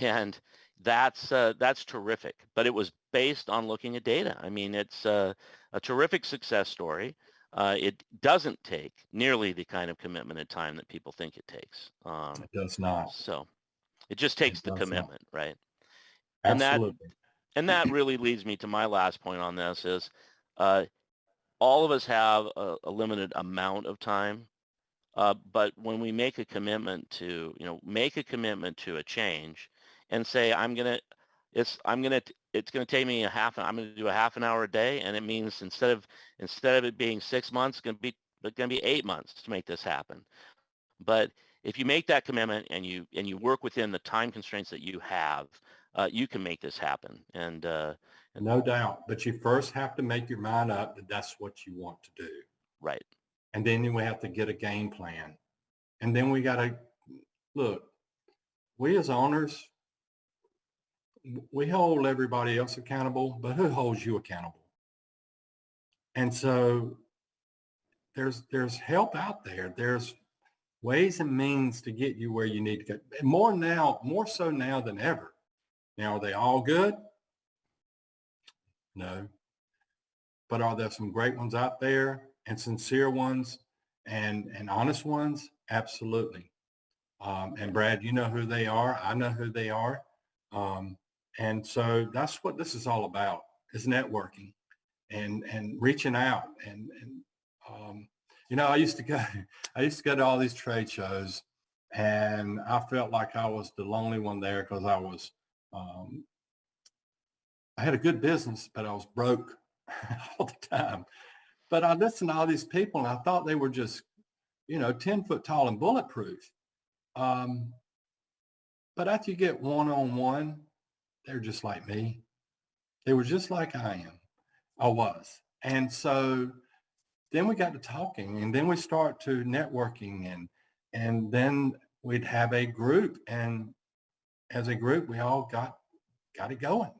And that's terrific. But it was based on looking at data. I mean, it's a terrific success story. It doesn't take nearly the kind of commitment and time that people think it takes. It does not. So it just takes the commitment, right? Absolutely. And that really leads me to my last point on this is all of us have a limited amount of time. But when we make a commitment to a change and say, it's going to take me I'm going to do a half an hour a day. And it means instead of it being 6 months, it's going to be 8 months to make this happen. But if you make that commitment and you work within the time constraints that you have, you can make this happen. And no doubt. But you first have to make your mind up that that's what you want to do. Right. And then we have to get a game plan. And then we got to look, we as owners, we hold everybody else accountable, but who holds you accountable? And so there's help out there. There's ways and means to get you where you need to get. More so now than ever. Now, are they all good? No. But are there some great ones out there, and sincere ones and honest ones? Absolutely. And Brad, you know who they are. I know who they are. And so that's what this is all about, is networking and reaching out. And I used to go to all these trade shows, and I felt like I was the lonely one there because I had a good business, but I was broke all the time. But I listened to all these people and I thought they were just, 10 foot tall and bulletproof. But after you get one-on-one, they're just like me. They were just like I was. And so then we got to talking, and then we start to networking, and then we'd have a group, and as a group, we all got it going.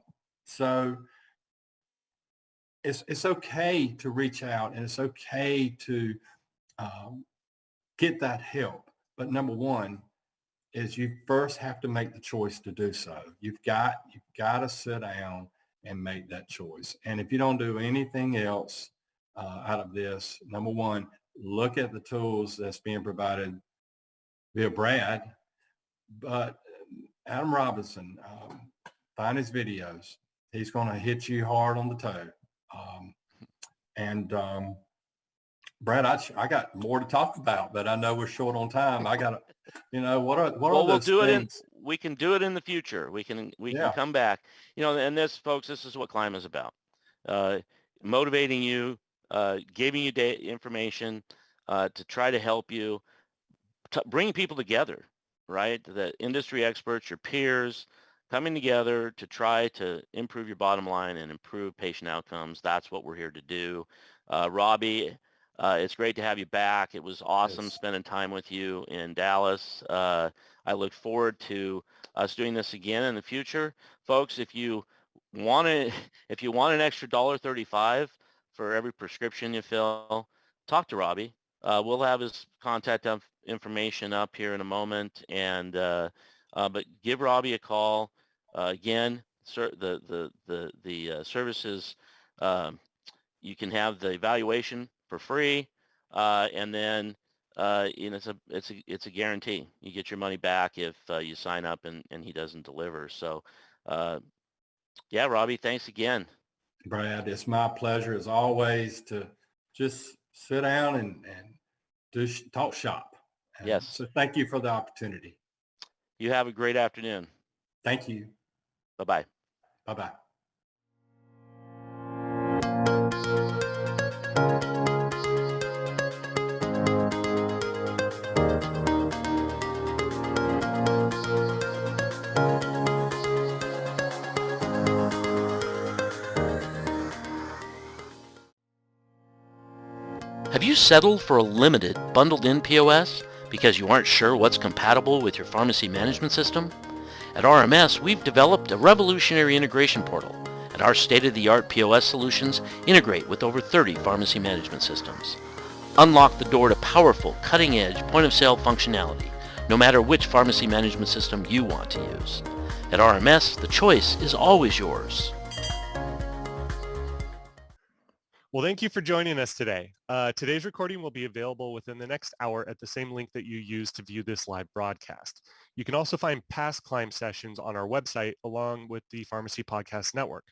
So it's okay to reach out, and it's okay to get that help. But number one is you first have to make the choice to do so. You've got to sit down and make that choice. And if you don't do anything else out of this, number one, look at the tools that's being provided via Brad, but Adam Robinson, find his videos. he's going to hit you hard on the toe. And Brad, I got more to talk about, but I know we're short on time. I got to, what are Well, those things? we can do it in the future. We can come back. And this, folks, this is what CLIMB is about. Motivating you, giving you information to try to help you, bringing people together, right? The industry experts, your peers, coming together to try to improve your bottom line and improve patient outcomes. That's what we're here to do. Robbie, it's great to have you back. It was awesome spending time with you in Dallas. I look forward to us doing this again in the future. Folks, if you want an extra $1.35 for every prescription you fill, talk to Robbie. We'll have his contact information up here in a moment, and but give Robbie a call. Again, the services, you can have the evaluation for free, and then it's a guarantee. You get your money back if you sign up and he doesn't deliver. So, yeah, Robbie, thanks again. Brad, it's my pleasure as always to just sit down and do talk shop. And yes. So thank you for the opportunity. You have a great afternoon. Thank you. Bye-bye. Bye-bye. Have you settled for a limited bundled-in POS because you aren't sure what's compatible with your pharmacy management system? At RMS, we've developed a revolutionary integration portal, and our state-of-the-art POS solutions integrate with over 30 pharmacy management systems. Unlock the door to powerful, cutting-edge point-of-sale functionality, no matter which pharmacy management system you want to use. At RMS, the choice is always yours. Well, thank you for joining us today. Today's recording will be available within the next hour at the same link that you used to view this live broadcast. You can also find past CLIMB sessions on our website along with the Pharmacy Podcast Network.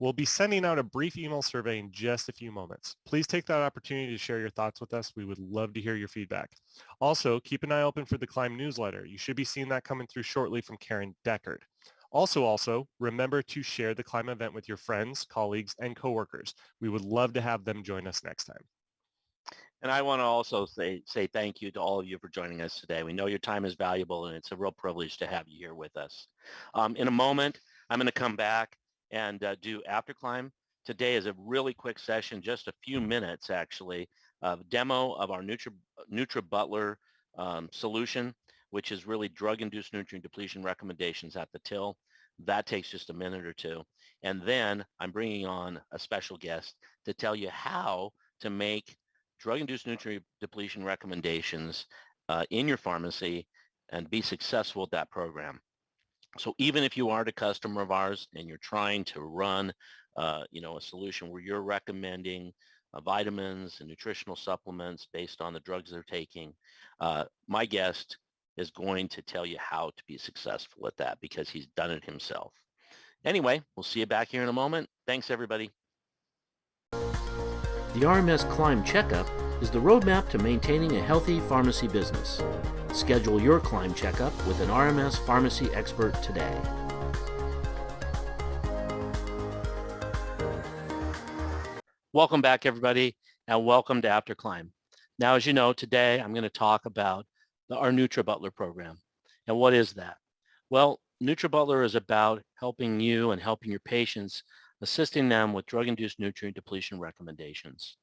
We'll be sending out a brief email survey in just a few moments. Please take that opportunity to share your thoughts with us. We would love to hear your feedback. Also, keep an eye open for the CLIMB newsletter. You should be seeing that coming through shortly from Karen Deckard. Also, remember to share the CLIMB event with your friends, colleagues, and coworkers. We would love to have them join us next time. And I want to also say thank you to all of you for joining us today. We know your time is valuable, and it's a real privilege to have you here with us. In a moment, I'm going to come back and do AfterCLIMB. Today is a really quick session, just a few minutes actually, of demo of our NutriButler solution, which is really drug-induced nutrient depletion recommendations at the till. That takes just a minute or two. And then I'm bringing on a special guest to tell you how to make drug-induced nutrient depletion recommendations in your pharmacy and be successful at that program. So even if you aren't a customer of ours and you're trying to run a solution where you're recommending vitamins and nutritional supplements based on the drugs they're taking, my guest is going to tell you how to be successful at that because he's done it himself. Anyway, we'll see you back here in a moment. Thanks, everybody. The RMS CLIMB Checkup is the roadmap to maintaining a healthy pharmacy business. Schedule your CLIMB checkup with an RMS pharmacy expert today. Welcome back, everybody, and welcome to AfterCLIMB. Now, as you know, today I'm going to talk about our NutriButler program. And what is that? Well, NutriButler is about helping you and helping your patients, assisting them with drug-induced nutrient depletion recommendations.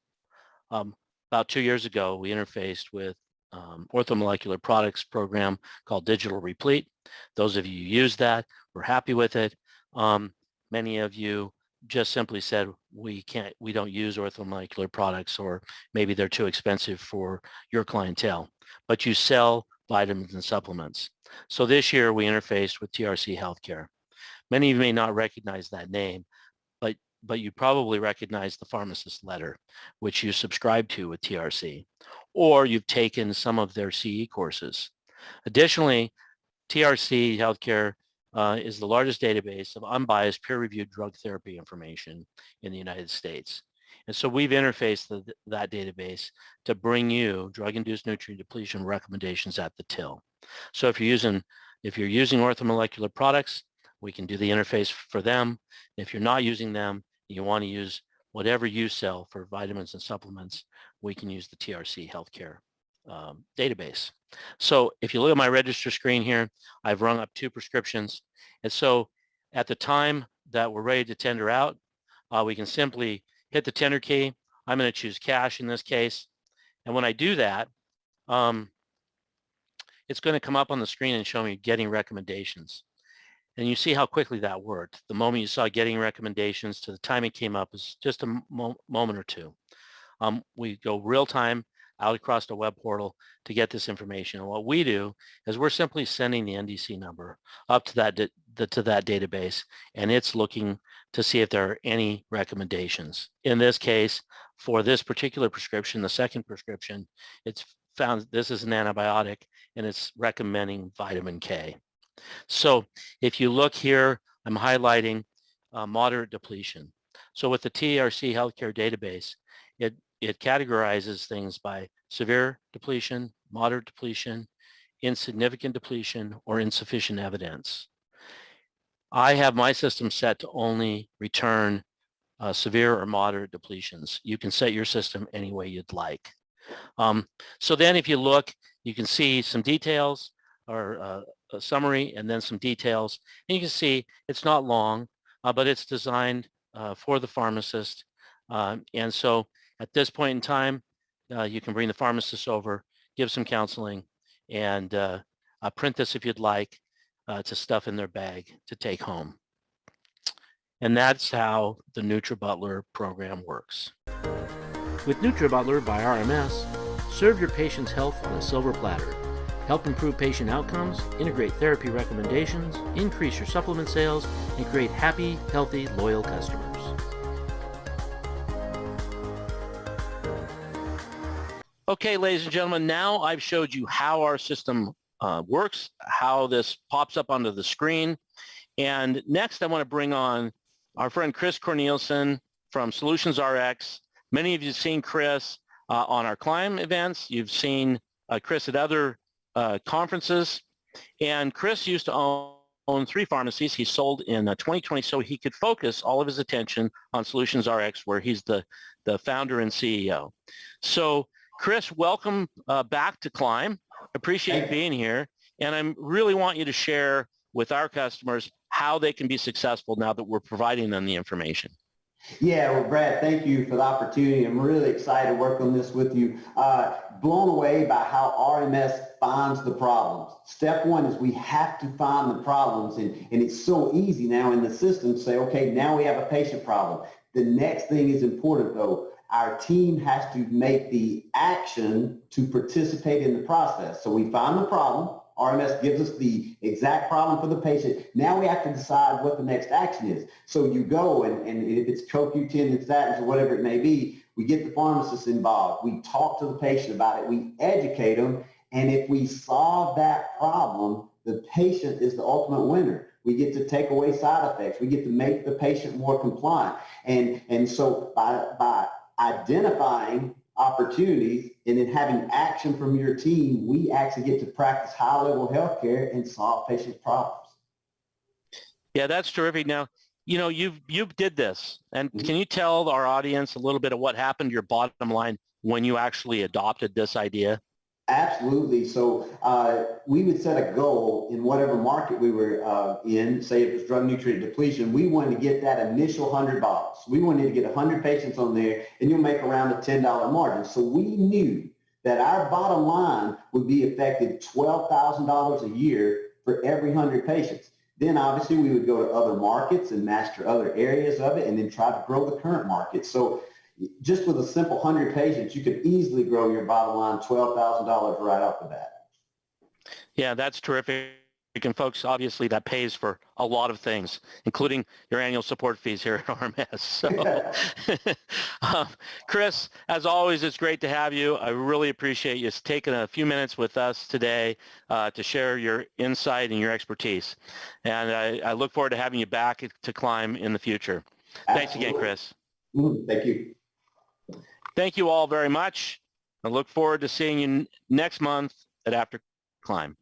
About 2 years ago, we interfaced with orthomolecular products program called Digital Replete. Those of you who use that were happy with it. Many of you just simply said we don't use orthomolecular products, or maybe they're too expensive for your clientele, but you sell vitamins and supplements. So this year we interfaced with Trc Healthcare. Many of you may not recognize that name, but you probably recognize the pharmacist letter, which you subscribe to with TRC, or you've taken some of their CE courses. Additionally, Trc Healthcare is the largest database of unbiased peer-reviewed drug therapy information in the United States. And so we've interfaced that database to bring you drug-induced nutrient depletion recommendations at the till. So if you're using orthomolecular products, we can do the interface for them. If you're not using them, you want to use whatever you sell for vitamins and supplements, we can use the Trc Healthcare database. So if you look at my register screen here, I've rung up 2 prescriptions. And so at the time that we're ready to tender out, we can simply hit the tender key. I'm going to choose cash in this case. And when I do that, it's going to come up on the screen and show me getting recommendations. And you see how quickly that worked. The moment you saw getting recommendations to the time it came up is just a moment or two. We go real time out across the web portal to get this information. And what we do is we're simply sending the NDC number up to that database, and it's looking to see if there are any recommendations. In this case, for this particular prescription, the second prescription, it's found this is an antibiotic, and it's recommending vitamin K. So if you look here, I'm highlighting moderate depletion. So with the Trc Healthcare database, it categorizes things by severe depletion, moderate depletion, insignificant depletion, or insufficient evidence. I have my system set to only return severe or moderate depletions. You can set your system any way you'd like. So then if you look, you can see some details or a summary and then some details. And you can see it's not long, but it's designed for the pharmacist. And so at this point in time, you can bring the pharmacist over, give some counseling, and print this if you'd like to stuff in their bag to take home. And that's how the NutriButler program works. With NutriButler by RMS, serve your patient's health on a silver platter. Help improve patient outcomes, integrate therapy recommendations, increase your supplement sales, and create happy, healthy, loyal customers. Okay, ladies and gentlemen, now I've showed you how our system works, how this pops up onto the screen. And next I want to bring on our friend Chris Corneliuson from SolutionsRx. Many of you have seen Chris on our CLIMB events. You've seen Chris at other conferences. And Chris used to own 3 pharmacies. He sold in 2020 so he could focus all of his attention on SolutionsRx, where he's the founder and CEO. So Chris, welcome back to CLIMB. Appreciate you being here. And I really want you to share with our customers how they can be successful now that we're providing them the information. Yeah, well, Brad, thank you for the opportunity. I'm really excited to work on this with you. Blown away by how RMS finds the problems. Step 1 is we have to find the problems, and it's so easy now in the system to say, okay, now we have a patient problem. The next thing is important, though. Our team has to make the action to participate in the process. So we find the problem. RMS gives us the exact problem for the patient. Now we have to decide what the next action is. So you go and if it's CoQ10 and statins or whatever it may be, we get the pharmacist involved. We talk to the patient about it. We educate them. And if we solve that problem, the patient is the ultimate winner. We get to take away side effects. We get to make the patient more compliant. And so by identifying opportunities and then having action from your team, we actually get to practice high-level healthcare and solve patient problems. Yeah, that's terrific. Now, you know, you did this, and can you tell our audience a little bit of what happened to your bottom line when you actually adopted this idea? Absolutely. So we would set a goal in whatever market we were in, say if it was drug nutrient depletion, we wanted to get that initial 100 bottles. We wanted to get 100 patients on there, and you'll make around a $10 margin. So we knew that our bottom line would be affected $12,000 a year for every 100 patients. Then obviously we would go to other markets and master other areas of it and then try to grow the current market. So just with a simple 100 patients, you could easily grow your bottom line $12,000 right off the bat. Yeah, that's terrific. and folks, obviously that pays for a lot of things, including your annual support fees here at RMS. So, Chris, as always, it's great to have you. I really appreciate you taking a few minutes with us today to share your insight and your expertise. And I look forward to having you back to CLIMB in the future. Thanks again, Chris. Thank you. Thank you all very much. I look forward to seeing you next month at AfterCLIMB.